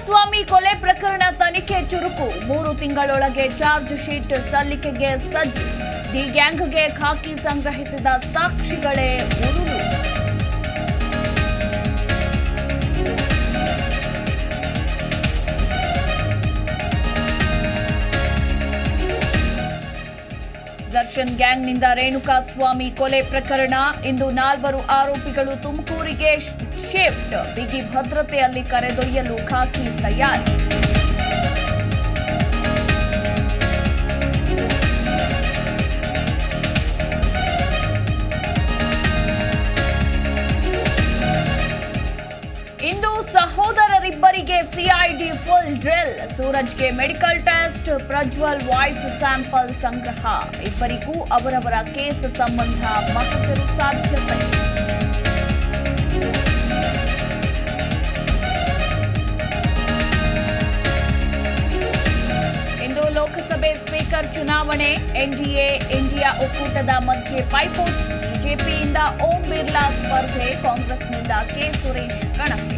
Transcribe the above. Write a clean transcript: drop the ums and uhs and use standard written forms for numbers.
ಸ್ವಾಮಿ ಕೊಲೆ ಪ್ರಕರಣ ತನಿಖೆ ಚುರುಕು 3 ತಿಂಗಳೊಳಗೆ ಚಾರ್ಜ್ ಶೀಟ್ ಸಲ್ಲಿಕೆಗೆ ಸಜ್ಜು ದಿ ಗ್ಯಾಂಗ್ಗೆ ಖಾಕಿ ಸಂಗ್ರಹಿಸಿದ ಸಾಕ್ಷಿಗಳೇ ಉರುಳು ದರ್ಶನ್ ಗ್ಯಾಂಗ್ನಿಂದ ರೇಣುಕಾಸ್ವಾಮಿ ಕೊಲೆ ಪ್ರಕರಣ ಇಂದು 4 ಆರೋಪಿಗಳು ತುಮಕೂರಿಗೆ ಶಿಫ್ಟ್ ಬಿಗಿ ಭದ್ರತೆಯಲ್ಲಿ ಕರೆದೊಯ್ಯಲು ಖಾಕಿ ತಯಾರಿ ಇಂದು ಸಹೋದರರಿಬ್ಬರಿಗೆ ಸಿಐಡಿ ಫುಲ್ ಡ್ರಿಲ್ ಸೂರಜ್ಗೆ medical test Prajwal voice sample ಸಂಗ್ರಹ ಇಬ್ಬರಿಗೂ ಅವರವರ ಕೇಸ್ ಸಂಬಂಧ ಮಹಜರು ಸಾಧ್ಯತೆ ಇಂದು ಲೋಕಸಭೆ ಸ್ಪೀಕರ್ ಚುನಾವಣೆ ಎನ್ಡಿಎ ಇಂಡಿಯಾ ಒಕ್ಕೂಟದ ಮಧ್ಯೆ ಪೈಪೋಟಿ ಬಿಜೆಪಿಯಿಂದ ಓಂ ಬಿರ್ಲಾ ಸ್ಪರ್ಧೆ ಕಾಂಗ್ರೆಸ್ನಿಂದ ಕೆ ಸುರೇಶ್ ಕಣಕ್ಕೆ